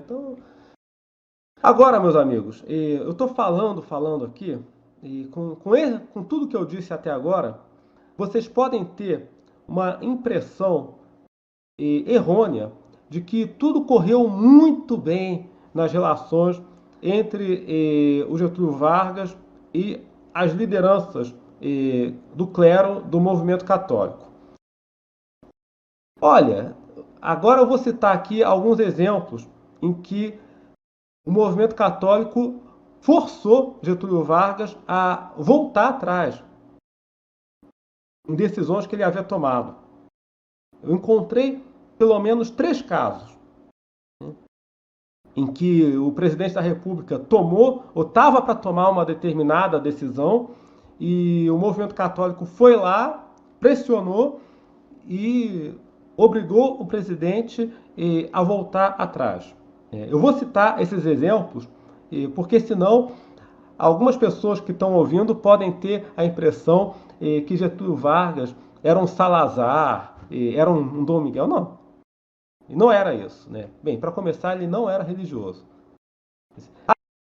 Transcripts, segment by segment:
Então, agora, meus amigos, eu estou falando aqui, e com tudo que eu disse até agora, vocês podem ter uma impressão errônea de que tudo correu muito bem nas relações entre o Getúlio Vargas e as lideranças do clero do movimento católico. Olha, agora eu vou citar aqui alguns exemplos em que o movimento católico forçou Getúlio Vargas a voltar atrás em decisões que ele havia tomado. Eu encontrei pelo menos 3 casos em que o presidente da República tomou ou estava para tomar uma determinada decisão e o movimento católico foi lá, pressionou e obrigou o presidente a voltar atrás. Eu vou citar esses exemplos porque senão algumas pessoas que estão ouvindo podem ter a impressão que Getúlio Vargas era um Salazar, era um Dom Miguel. Não, não era isso, né? Bem, para começar, ele não era religioso.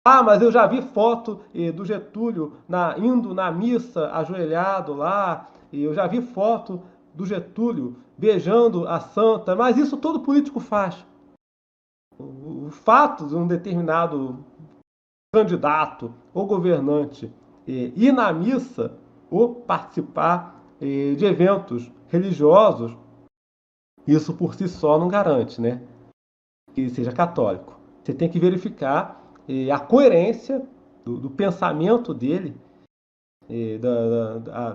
Ah, mas eu já vi foto do Getúlio indo na missa ajoelhado lá, e eu já vi foto do Getúlio beijando a santa, mas isso todo político faz. O fato de um determinado candidato ou governante ir na missa ou participar de eventos religiosos, isso por si só não garante, né, que seja católico. Você tem que verificar a coerência do pensamento dele,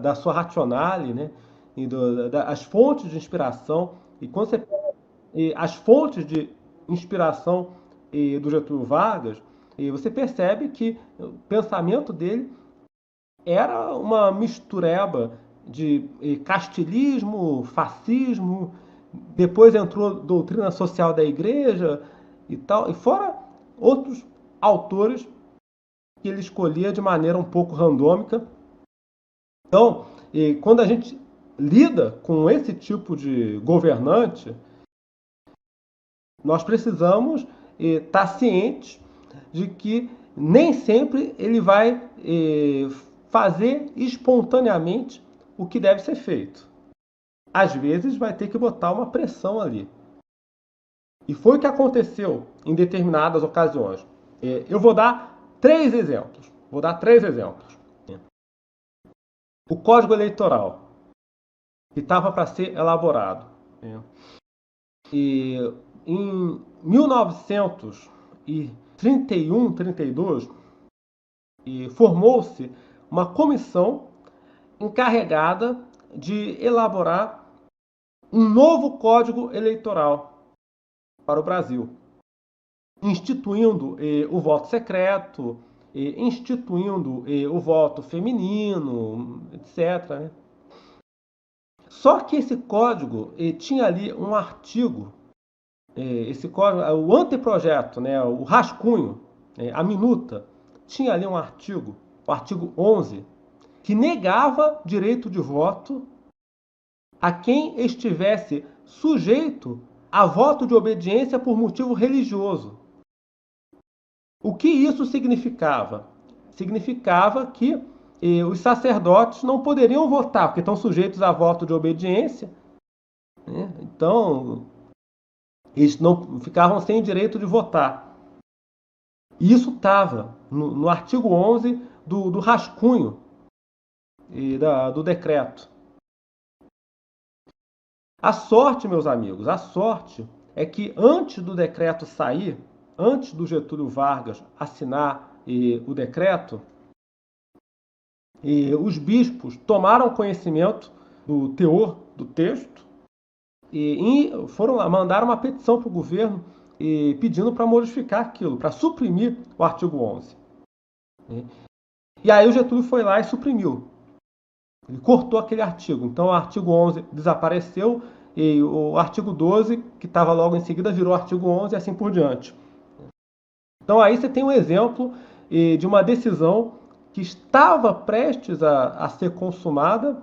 da sua racionale, né, e as fontes de inspiração. E quando você pega as fontes de inspiração do Getúlio Vargas, você percebe que o pensamento dele era uma mistureba de castilismo, fascismo, depois entrou doutrina social da igreja e tal, e fora outros autores que ele escolhia de maneira um pouco randômica. Então, quando a gente lida com esse tipo de governante, nós precisamos estar cientes de que nem sempre ele vai fazer espontaneamente o que deve ser feito. Às vezes vai ter que botar uma pressão ali. E foi o que aconteceu em determinadas ocasiões. Eu vou dar 3 exemplos. O Código Eleitoral, que estava para ser elaborado. E em 1931, 32, formou-se uma comissão encarregada de elaborar um novo Código Eleitoral para o Brasil, instituindo o voto secreto, instituindo o voto feminino, etc. Né? Só que esse código tinha ali um artigo, esse código, o anteprojeto, né, o rascunho, a minuta, tinha ali um artigo, o artigo 11, que negava direito de voto a quem estivesse sujeito a voto de obediência por motivo religioso. O que isso significava? Significava que os sacerdotes não poderiam votar, porque estão sujeitos a voto de obediência, né? Então, eles não ficavam sem direito de votar. E isso estava no artigo 11 do rascunho do decreto. A sorte, meus amigos, a sorte é que antes do decreto sair, antes do Getúlio Vargas assinar o decreto, os bispos tomaram conhecimento do teor do texto e foram lá, mandaram uma petição para o governo pedindo para modificar aquilo, para suprimir o artigo 11. E aí o Getúlio foi lá e suprimiu. Ele cortou aquele artigo. Então o artigo 11 desapareceu e o artigo 12, que estava logo em seguida, virou artigo 11 e assim por diante. Então aí você tem um exemplo de uma decisão que estava prestes a ser consumada,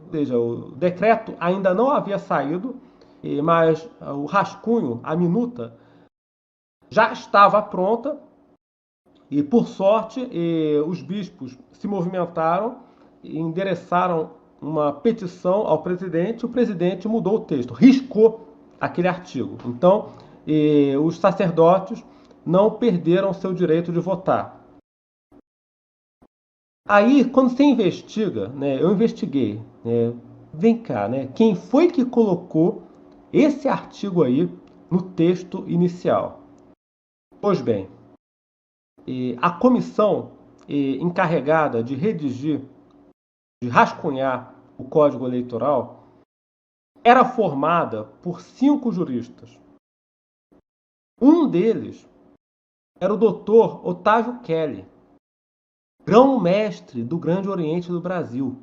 ou seja, o decreto ainda não havia saído, mas o rascunho, a minuta, já estava pronta e, por sorte, os bispos se movimentaram e endereçaram uma petição ao presidente. O presidente mudou o texto, riscou aquele artigo. Então, os sacerdotes não perderam seu direito de votar. Aí, quando você investiga, né, eu investiguei, vem cá, né, quem foi que colocou esse artigo aí no texto inicial? Pois bem, a comissão encarregada de redigir, de rascunhar o Código Eleitoral, era formada por 5 juristas. Um deles era o doutor Otávio Kelly, grão-mestre do Grande Oriente do Brasil.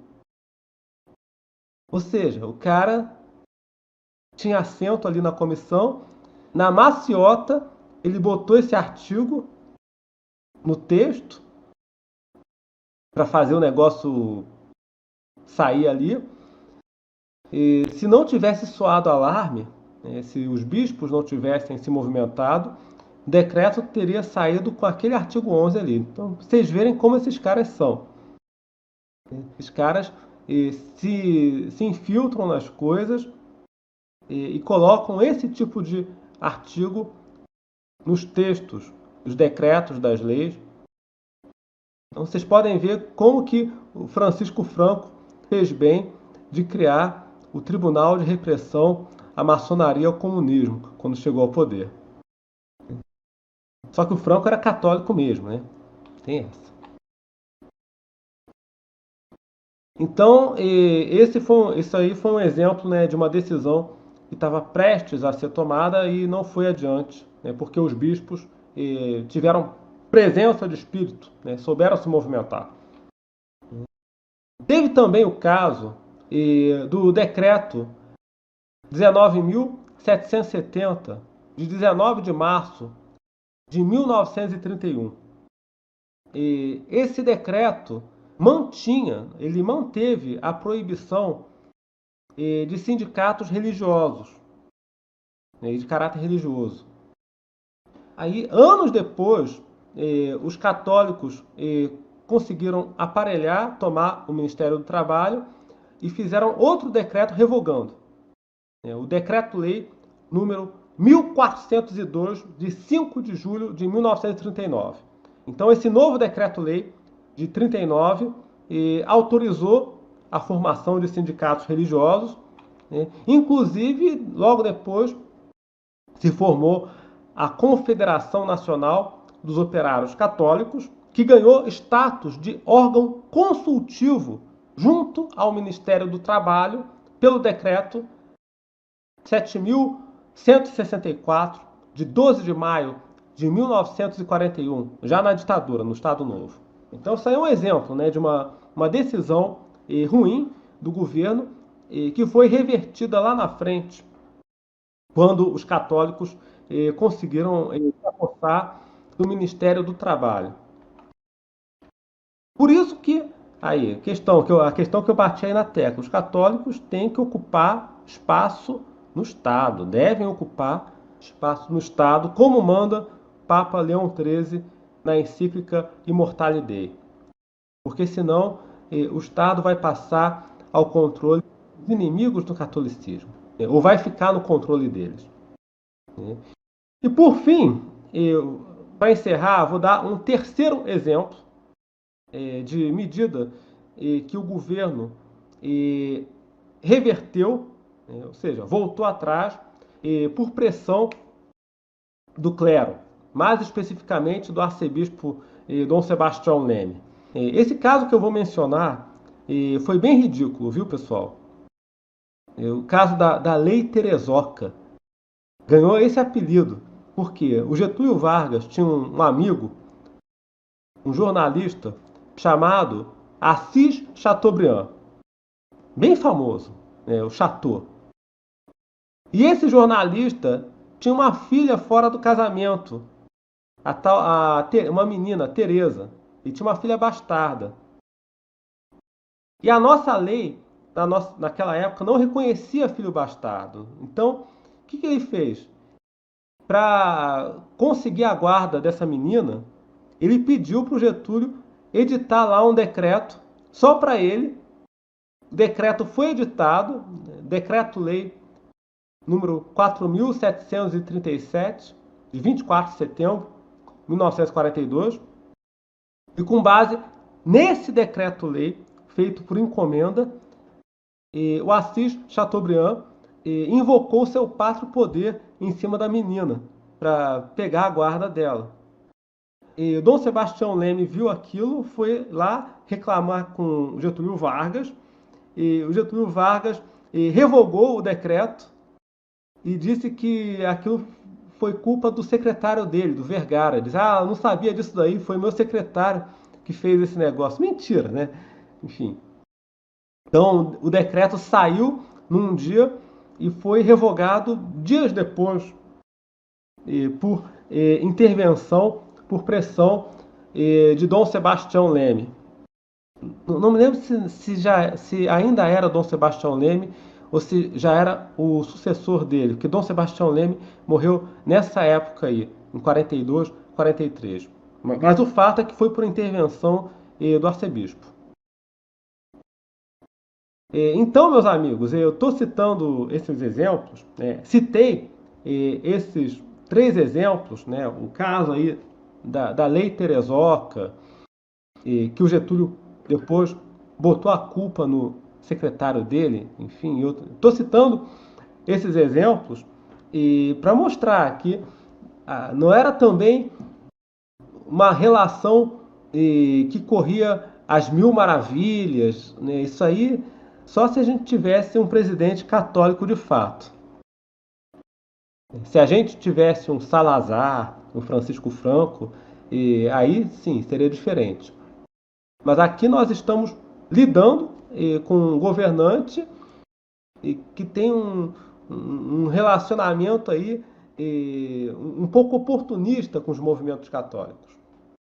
Ou seja, o cara tinha assento ali na comissão, na maciota ele botou esse artigo no texto para fazer o negócio sair ali. E se não tivesse soado alarme, se os bispos não tivessem se movimentado, o decreto teria saído com aquele artigo 11 ali. Então, vocês verem como esses caras são. Esses caras se infiltram nas coisas e colocam esse tipo de artigo nos textos, dos decretos, das leis. Então, vocês podem ver como que o Francisco Franco fez bem de criar o Tribunal de Repressão à Maçonaria e ao Comunismo, quando chegou ao poder. Só que o Franco era católico mesmo, né? Tem essa. Então, isso aí foi um exemplo, né, de uma decisão que estava prestes a ser tomada e não foi adiante, né, porque os bispos tiveram presença de espírito, né, souberam se movimentar. Teve também o caso do decreto 19.770, de 19 de março de 1931. Esse decreto ele manteve a proibição de sindicatos religiosos, né, de caráter religioso. Aí, anos depois, os católicos conseguiram aparelhar, tomar o Ministério do Trabalho e fizeram outro decreto revogando. O Decreto-Lei número 1402, de 5 de julho de 1939. Então, esse novo Decreto-Lei de 39 autorizou a formação de sindicatos religiosos. Inclusive, logo depois, se formou a Confederação Nacional dos Operários Católicos, que ganhou status de órgão consultivo junto ao Ministério do Trabalho pelo decreto 7.164, de 12 de maio de 1941, já na ditadura, no Estado Novo. Então, isso aí é um exemplo, né, de uma decisão ruim do governo que foi revertida lá na frente, quando os católicos conseguiram se apossar do Ministério do Trabalho. Por isso que, aí, a questão que eu bati aí na tecla, os católicos têm que ocupar espaço no Estado, devem ocupar espaço no Estado, como manda Papa Leão XIII na encíclica Immortale Dei. Porque senão o Estado vai passar ao controle dos inimigos do catolicismo, ou vai ficar no controle deles. E por fim, para encerrar, vou dar um terceiro exemplo de medida que o governo reverteu, ou seja, voltou atrás por pressão do clero, mais especificamente do arcebispo Dom Sebastião Leme. Esse caso que eu vou mencionar foi bem ridículo, viu, pessoal? O caso da Lei Terezoca ganhou esse apelido porque o Getúlio Vargas tinha um amigo, um jornalista, chamado Assis Chateaubriand, bem famoso, o Chateau. E esse jornalista tinha uma filha fora do casamento, uma menina, Teresa, e tinha uma filha bastarda. E a nossa lei, naquela época, não reconhecia filho bastardo. Então, o que ele fez? para conseguir a guarda dessa menina, ele pediu para o Getúlio editar lá um decreto só para ele. O decreto foi editado, decreto-lei número 4.737, de 24 de setembro de 1942, e com base nesse decreto-lei, feito por encomenda, o Assis Chateaubriand invocou seu pátrio poder em cima da menina, para pegar a guarda dela. E Dom Sebastião Leme viu aquilo, foi lá reclamar com Getúlio Vargas, e o Getúlio Vargas revogou o decreto e disse que aquilo foi culpa do secretário dele, do Vergara. Diz, eu não sabia disso daí, foi meu secretário que fez esse negócio. Mentira, né? Enfim. Então, o decreto saiu num dia e foi revogado dias depois por intervenção, por pressão de Dom Sebastião Leme. Não me lembro se ainda era Dom Sebastião Leme ou se já era o sucessor dele, porque Dom Sebastião Leme morreu nessa época aí, em 42, 43. Mas o fato é que foi por intervenção do arcebispo. Então, meus amigos, eu estou citando esses exemplos, citei esses 3 exemplos, né, o caso aí da Lei Teresoca, que o Getúlio depois botou a culpa no secretário dele, enfim, eu estou citando esses exemplos para mostrar que não era também uma relação que corria às mil maravilhas, né? Isso aí só se a gente tivesse um presidente católico de fato. Se a gente tivesse um Salazar, um Francisco Franco, aí sim seria diferente. Mas aqui nós estamos lidando com um governante que tem um relacionamento aí um pouco oportunista com os movimentos católicos.